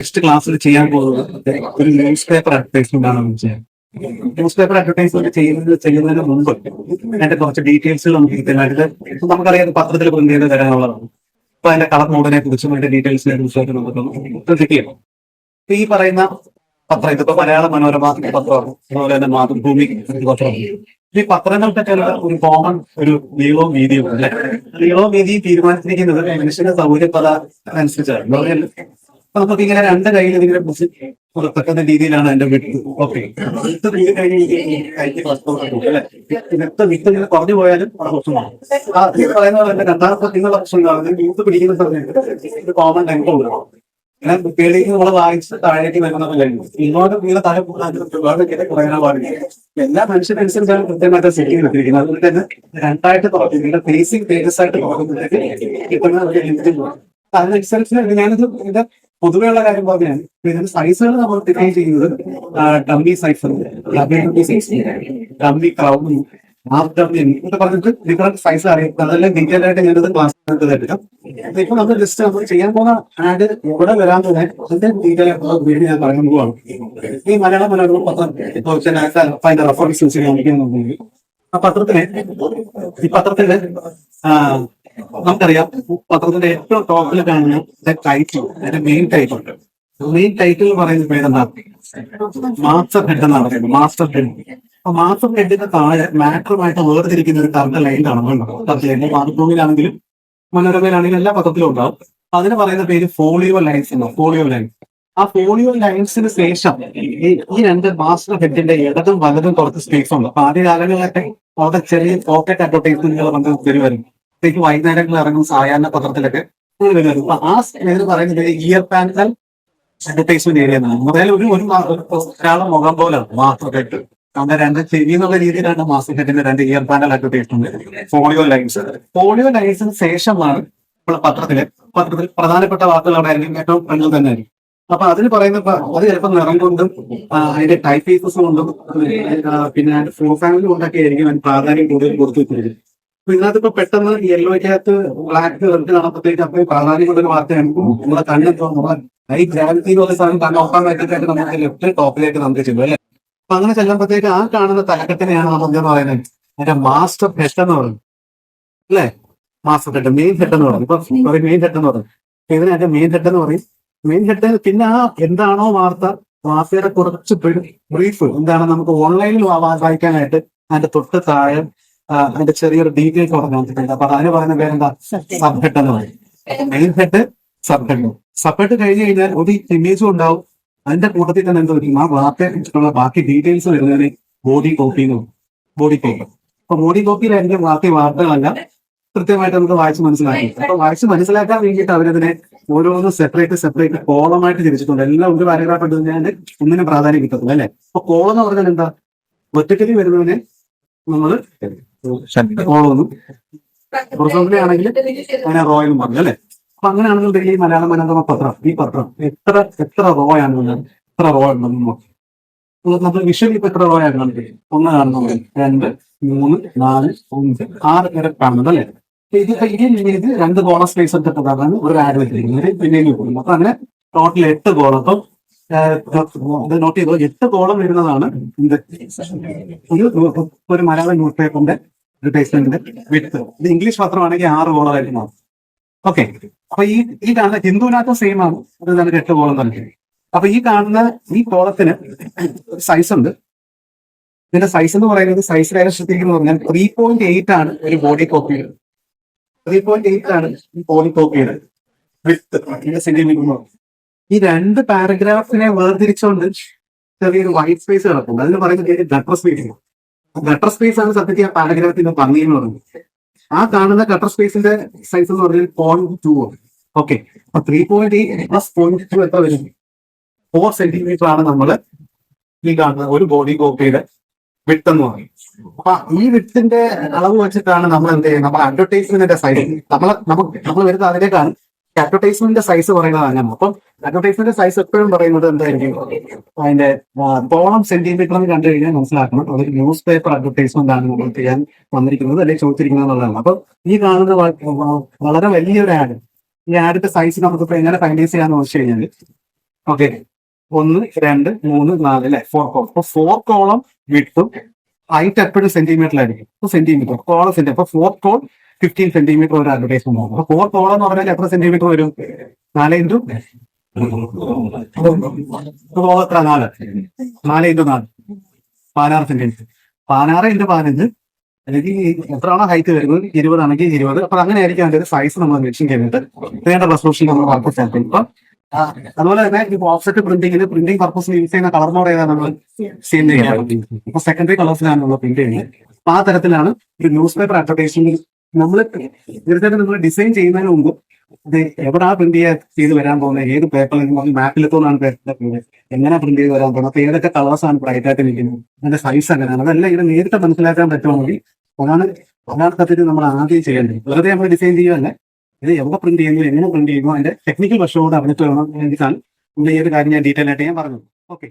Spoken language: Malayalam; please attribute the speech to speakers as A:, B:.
A: നെക്സ്റ്റ് ക്ലാസ്സിൽ ചെയ്യാൻ പോകുന്നത് ഒരു ന്യൂസ് പേപ്പർ അഡ്വർടൈസ്മെന്റ് ആണ് നമ്മൾ ചെയ്യാൻ. ന്യൂസ് പേപ്പർ അഡ്വർടൈസ്മെന്റ് ചെയ്യുന്നതിന് മുമ്പ് അതിന്റെ കുറച്ച് ഡീറ്റെയിൽസ് നമുക്ക് കിട്ടുന്നതായിട്ട് നമുക്കറിയാം പത്രത്തിൽ പ്രിന്റ് ചെയ്ത് തരാനുള്ളതാണ്. അപ്പൊ അതിന്റെ കളർ മോഡിനെ കുറിച്ചും അതിന്റെ ഡീറ്റെയിൽസിനെ കുറിച്ചൊക്കെ നമുക്കൊന്ന് ചെക്ക് ചെയ്യാം. ഈ പറയുന്ന പത്രം ഇതിപ്പോ മലയാള മനോരമ പത്രമാണ്, അതുപോലെ തന്നെ മാതൃഭൂമി പത്രമാണ്. ഈ പത്രങ്ങൾക്കൊക്കെ ഒരു കോമൺ ഒരു നീളവും വീതിയും അല്ലെ. നീളവും വീതിയും തീരുമാനിച്ചിരിക്കുന്നത് മനുഷ്യന്റെ സൗകര്യപത അനുസരിച്ചാണ്. അപ്പൊ നമുക്ക് ഇങ്ങനെ രണ്ട് കയ്യിൽ ഇതിനെ പിടിച്ച് പുറത്തക്കുന്ന രീതിയിലാണ് അതിന്റെ വിട്ട്. ഓക്കെ, വിത്ത് കൂടി കഴിഞ്ഞ് അല്ലെ, വിത്ത് ഇങ്ങനെ കുറഞ്ഞു പോയാലും അവിടെ പ്രശ്നമാണ്. ആ പറയുന്ന പോലെ തന്നെ രണ്ടാമത്തെ നിങ്ങളുടെ പ്രശ്നം യൂത്ത് പിടിക്കുന്ന സമയത്ത് ഒരു കോമൺ ലെങ്ത് കൊടുക്കണം. ഞാൻ പേടിക്ക് നമ്മളെ വായിച്ച് താഴേക്ക് വരുന്നതല്ല, ഇങ്ങോട്ട് വീട് താഴെ ഒരുപാട് കുറയാൻ പാടില്ല. എല്ലാ മനുഷ്യനനുസരിച്ചാണ് കൃത്യമായിട്ട് സെറ്റിംഗ് എടുത്തിരിക്കുന്നത്. അതുകൊണ്ട് തന്നെ രണ്ടായിട്ട് തുറക്കുന്നത് ഫേസിംഗ് പേജസ് ആയിട്ട് തുറക്കുന്നതിലേക്ക് കിട്ടുന്ന ഒരു ലിമിറ്റ്. അതിനനുസരിച്ച് ഞാനിത് ഇതിന്റെ പൊതുവെയുള്ള കാര്യം പറഞ്ഞാൽ ഇതിന്റെ സൈസുകൾ നമ്മൾ ഡിഫൈൻ ചെയ്യുന്നത് dummy size, dummy crown, half dummy എന്നൊക്കെ പറഞ്ഞിട്ട് ഡിഫറെന്റ് സൈസ് അറിയാം. അതെല്ലാം ഡീറ്റെയിൽ ആയിട്ട് ഞാനത് ക്ലാസ് തരാം. ഇപ്പൊ നമ്മൾ ജസ്റ്റ് നമ്മൾ ചെയ്യാൻ പോകുന്ന ആഡ് എവിടെ വരാൻ തന്നെ അതിന്റെ ഡീറ്റെയിൽ ആയിട്ടുള്ള വീഡിയോ ഞാൻ പറയാൻ പോവാണ്. ഈ മലയാള മനോരമ പത്രം അതിന്റെ റെഫറൻസ് കാണിക്കുന്നുണ്ടെങ്കിൽ ആ പത്രത്തിന് ഈ പത്രത്തിന്റെ നമുക്കറിയാം പത്രത്തിന്റെ ഏറ്റവും ടോപ്പിൽ കാണുന്ന ടൈറ്റിൽ, അതിന്റെ മെയിൻ ടൈറ്റിൽ ഉണ്ട്. മെയിൻ ടൈറ്റിൽ പറയുന്ന പേരെന്താ? മാസ്റ്റർ ഹെഡ് എന്നാണ് പറയുന്നത്. Master head. അപ്പൊ മാസ്റ്റർ ഹെഡിന്റെ താഴെ മാറ്ററുമായിട്ട് വേർതിരിക്കുന്ന ഒരു കറണ്ട് ലൈൻ കാണുന്നുണ്ട്. മാതൃഭൂമിയിലാണെങ്കിലും മനോരമയിലാണെങ്കിലും എല്ലാ പത്രത്തിലും ഉണ്ടാവും. അതിന് പറയുന്ന പേര് ഫോളിയോ ലൈൻസ് എന്നാണ്. Folio line. ആ ഫോളിയോ ലൈൻസിന് ശേഷം ഈ രണ്ട് മാസ്റ്റർ ഹെഡിന്റെ ഇടതും വലതും കുറച്ച് സ്പേസ് ഉണ്ട്. അപ്പൊ ആദ്യ കാലങ്ങളിലൊക്കെ അവിടെ ചെറിയ പോക്കറ്റ് അഡ്വർടൈസ്മെന്റുകൾ നമുക്ക് വരുമായിരുന്നു. വൈകുന്നേരങ്ങളിൽ ഇറങ്ങും സായാഹ്ന പത്രത്തിലൊക്കെ വരും. അപ്പൊ ആ ഇതിന് പറയുന്നത് ഇയർ പാനൽ അഡ്വർടൈസ്മെന്റ് ഏരിയ എന്നാണ്. അതായത് ഒരാളെ മുഖം പോലാണ് മാസ്റ്റർ ഹെഡ്. നമ്മുടെ രണ്ട് ചെവി എന്നുള്ള രീതിയിലാണ് മാസ്റ്റർ ഹെഡിന്റെ രണ്ട് year panel advertisement. Folio lines. ഫോളിയോ ലൈൻസിന് ശേഷമാണ് ഇപ്പോൾ പത്രത്തിൽ പ്രധാനപ്പെട്ട വാർത്തകൾ അവിടെ ആയിരിക്കും ഏറ്റവും ഫ്രണ്ടിൽ തന്നെ ആയിരിക്കും. അപ്പൊ അതിന് പറയുന്ന അത് ചിലപ്പോൾ നിറം കൊണ്ടും അതിന്റെ ടൈപ്പ് ഫേസസ് കൊണ്ടും പിന്നെ അതിന്റെ ഫോർ ഫാമിലി കൊണ്ടൊക്കെ ആയിരിക്കും അതിന് പ്രാധാന്യം കൂടുതൽ കൊടുത്തു വെച്ചിരിക്കുന്നത്. അപ്പൊ ഇതിനകത്ത് പെട്ടെന്ന് യെല്ലോയ്ക്കകത്ത് ബ്ലാക്ക് റെഡ് കാണുമ്പോഴത്തേക്ക് അപ്പൊ പ്രാധാന്യം കൊണ്ടൊരു വാർത്തയാണ് നമ്മുടെ കണ്ണെന്തോ നമ്മളെ ഈ ഗ്രാവിറ്റി എന്നുള്ള സാധനം കണ്ണ് ഓപ്പൺ ആക്കിയിട്ടായിട്ട് നമുക്ക് ലെഫ്റ്റ് ടോപ്പിലേക്ക് നമുക്ക് ചെല്ലും അല്ലെ. അപ്പൊ അങ്ങനെ ചെല്ലുമ്പോഴത്തേക്ക് ആ കാണുന്ന തലക്കെട്ടിനെയാണ് നമുക്ക് എന്ന് പറയുന്നത് അതിന്റെ മാസ്റ്റർ ഹെഡ് എന്ന് പറയുന്നത് അല്ലെ. മാസ്റ്റർ ഹെഡ്, മെയിൻ ഹെഡ് എന്ന് പറയും. ഇപ്പൊ മെയിൻ ഹെഡ് എന്ന് പറയും. ഇതിന് അതിന്റെ മെയിൻ ഹെഡ് എന്ന് പറയും. മെയിൻ ഹെഡ് പിന്നെ ആ എന്താണോ വാർത്തയുടെ കുറച്ച് ബ്രീഫ് എന്താണ് നമുക്ക് ഓൺലൈനിൽ വായിക്കാനായിട്ട് അതിന്റെ തൊട്ട് താഴെ അതിന്റെ ചെറിയൊരു ഡീറ്റെയിൽസ് പറഞ്ഞിട്ടുണ്ട്. അപ്പൊ അതിന് പറയുന്ന പേരെന്താ? സബ് ഹെഡ് എന്ന് പറയും. Main head, sub head. Sub head കഴിഞ്ഞ് കഴിഞ്ഞാൽ ഒരു ഇമേജും ഉണ്ടാവും. അതിന്റെ കൂട്ടത്തിൽ തന്നെ എന്താ ആ വാർത്തയെ കുറിച്ചിട്ടുള്ള ബാക്കി ഡീറ്റെയിൽസ് വരുന്നതിന് ബോഡി കോപ്പി എന്ന് പറയും. Body copy. അപ്പൊ ബോഡി കോപ്പിയിലായിരിക്കും ബാക്കി വാർത്തകളെല്ലാം കൃത്യമായിട്ട് നമുക്ക് വായിച്ച് മനസ്സിലാക്കി. അപ്പൊ വായിച്ച് മനസ്സിലാക്കാൻ വേണ്ടിയിട്ട് അവരതിനെ ഓരോന്നും സെപ്പറേറ്റ് കോളമായിട്ട് തിരിച്ചിട്ടുണ്ട്. എല്ലാം ഒരു പാരഗ്രാഫ് എടുത്ത് കഴിഞ്ഞാൽ ഒന്നിനും പ്രാധാന്യം കിട്ടത്തില്ല അല്ലെ. അപ്പൊ കോളം എന്ന് പറഞ്ഞാൽ എന്താ? ഒറ്റക്കലി വരുന്നതിനെ നമ്മള് കോളൊന്നും, ഹൊറിസോണ്ടലി ആണെങ്കിൽ അതിനെ റോ എന്നും പറഞ്ഞു അല്ലെ. അപ്പൊ അങ്ങനെയാണെന്നുണ്ടെങ്കിൽ ഈ മലയാള മനോരമ പത്രം, ഈ പത്രം എത്ര റോ ആണ്, എത്ര റോ ഉണ്ടെന്ന് നോക്കി നമ്മൾ വിഷ്വലി ഇപ്പൊ എത്ര റോ ആണ് കാണുന്നത്? ഒന്ന് കാണുന്നത്, 2, 3, 4, 5, 6 വരെ കാണുന്നത് അല്ലെ. ഇത് 2 കോളം സ്പേസ് എടുത്തിട്ടാണ് ഒരു ആഡ് വെച്ചിരിക്കുന്നത്. പിന്നെയും കൂടും. അപ്പൊ അങ്ങനെ ടോട്ടൽ 8 കോളം. അപ്പം ഇത് നോട്ട് ചെയ്തോ, 8 കോളം വരുന്നതാണ് ഒരു മലയാളം ന്യൂസ് പേപ്പറിന്റെ അഡ്വർടൈസ്മെന്റിന്റെ വിത്ത്. ഇത് ഇംഗ്ലീഷ് പത്രമാണെങ്കിൽ 6 കോളമായിട്ട് മാറും. ഓക്കെ. അപ്പൊ ഈ കാണുന്ന ഹിന്ദുവിനകത്തും സെയിം ആണ്. അത് നമുക്ക് 8 കോളം തന്നെ. അപ്പൊ ഈ കാണുന്ന ഈ കോളത്തിന് സൈസ് ഉണ്ട്. ഇതിന്റെ സൈസ് എന്ന് പറയുന്നത് സൈസ് ഡയറക്ഷത്തിരിക്കുന്നു പറഞ്ഞാൽ 3.8 ആണ് ഒരു ബോഡി കോപ്പിയുടെ. 3.8 ആണ് ഈ ബോഡി കോപ്പിയുടെ വിത്ത് സെന്റിമീറ്റർ. ഈ 2 പാരഗ്രാഫിനെ വേർതിരിച്ചുകൊണ്ട് ചെറിയൊരു വൈറ്റ് സ്പേസ് കിടപ്പുണ്ട്. അതിന് പറയുന്നത് ഗട്ടർ സ്പേസ്. ഗട്ടർ സ്പേസ് ആണ് സത്യത്തിൽ ആ പാരഗ്രാഫിന്റെ ഭംഗി എന്ന് പറയുന്നത്. ആ കാണുന്ന ഗട്ടർ സ്പേസിന്റെ സൈസ് എന്ന് പറഞ്ഞാൽ 0.2 ആണ്. ഓക്കെ. അപ്പൊ 3.8 പ്ലസ് 0.2 എത്ര വരും? 4 സെന്റിമീറ്റർ ആണ് നമ്മള് ഈ കാണുന്ന ഒരു ബോഡി കോപ്പിയുടെ വിട്ട് എന്ന് പറയും. അപ്പൊ ഈ വിട്ടിന്റെ അളവ് വെച്ചിട്ടാണ് നമ്മൾ എന്ത് ചെയ്യുന്നത്? നമ്മൾ അഡ്വർടൈസ്മെന്റിന്റെ സൈസ് നമ്മൾ വരുന്നത് അതിലേക്കാണ്. അഡ്വർടൈസ്മെന്റിന്റെ സൈസ് പറയുന്നത് അങ്ങനെ. അപ്പം അഡ്വർടൈസ്മെന്റ് സൈസ് എപ്പോഴും പറയുന്നത് എന്തായിരിക്കും? അതിന്റെ കോളം സെന്റിമീറ്റർ എന്ന് കണ്ടു കഴിഞ്ഞാൽ മനസ്സിലാക്കണം അതൊരു ന്യൂസ് പേപ്പർ അഡ്വർടൈസ്മെന്റ് ആണ് നമ്മൾ ചെയ്യാൻ വന്നിരിക്കുന്നത് അല്ലെങ്കിൽ ചോദിച്ചിരിക്കുന്നത് എന്നുള്ളതാണ്. അപ്പൊ ഈ കാണുന്നത് വളരെ വലിയൊരു ആഡ്. ഈ ആഡിന്റെ സൈസ് നമുക്കിപ്പോ എങ്ങനെ ഫൈനലൈസ് ചെയ്യാന്ന് വെച്ച് കഴിഞ്ഞാൽ ഓക്കെ, 1 2 3 4 അല്ലെ, 4 കോളം. അപ്പൊ 4 കോളം വിട്ടും ഹൈറ്റ് എപ്പോഴും സെന്റിമീറ്ററിലായിരിക്കും. Centimetre column senti. അപ്പൊ 4 കോൾ 15 സെന്റിമീറ്റർ ഒരു അഡ്വർടൈസ്മെന്റ് ആണ്. അപ്പൊ 4 കോളം എന്ന് പറഞ്ഞാൽ എത്ര സെന്റിമീറ്റർ വരും? 4 ഇൻറ്റു എത്ര? 4 ഇൻറ്റു 4 16 സെന്റിമീറ്റർ. 16 ഇൻറ്റു 15 അല്ലെങ്കിൽ എത്രയാണോ ഹൈറ്റ് വരുന്നത്, 20 ആണെങ്കിൽ 20. അപ്പൊ അങ്ങനെയായിരിക്കും അതിന്റെ ഒരു സൈസ് നമ്മൾ മെൻഷൻ ചെയ്തിട്ട് വേണ്ട റെസൊല്യൂഷൻ നമ്മൾ വർക്ക് ചെയ്യാൻ. ഇപ്പൊ അതുപോലെ തന്നെ ഇപ്പൊ ഓഫ്സെറ്റ് പ്രിന്റിംഗ് പർപ്പസിന് യൂസ് ചെയ്യുന്ന കളർ മോഡ് ഏതാണ്? നമ്മൾ സെയിം ചെയ്യാൻ. ഇപ്പൊ സെക്കൻഡറി കളേഴ്സിലാണ് നമ്മൾ പ്രിന്റ് ചെയ്യുന്നത്. അപ്പൊ ആ തരത്തിലാണ് ഒരു ന്യൂസ് പേപ്പർ അഡ്വർടൈസ്മെന്റ് നമ്മൾ തീർച്ചയായിട്ടും നമ്മൾ ഡിസൈൻ ചെയ്യുന്നതിന് മുമ്പ് ഇത് എവിടാ പ്രിന്റ് ചെയ്ത് വരാൻ പോകുന്നത്, ഏത് പേപ്പറിൽ മാപ്പിലെത്തോന്നാണ് പേപ്പർ, എങ്ങനെ പ്രിന്റ് ചെയ്ത് വരാൻ പോകുന്നത്, അപ്പൊ ഏതൊക്കെ കളേഴ്സ് ആണ് ബ്രൈറ്റ് ആയിട്ട് നിൽക്കുന്നത്, അതിന്റെ സൈസ് എങ്ങനെയാണ്, അതെല്ലാം ഇത് നേരിട്ട് മനസ്സിലാക്കാൻ പറ്റുമെങ്കിൽ അതാണ് സത്യത്തിൽ നമ്മൾ ആദ്യം ചെയ്യേണ്ടത്. വെറുതെ നമ്മൾ ഡിസൈൻ ചെയ്യുകയല്ല, ഇത് എവിടെ പ്രിന്റ് ചെയ്യുന്നു, എങ്ങനെ പ്രിന്റ് ചെയ്യുന്നു, അതിന്റെ ടെക്നിക്കൽ വശത്തോട് അറിഞ്ഞിട്ട് വേണം. വേണ്ടിയിട്ടാണ് ഈ ഒരു കാര്യം ഞാൻ ഡീറ്റെയിൽ ആയിട്ട് ഞാൻ പറഞ്ഞത്. ഓക്കെ.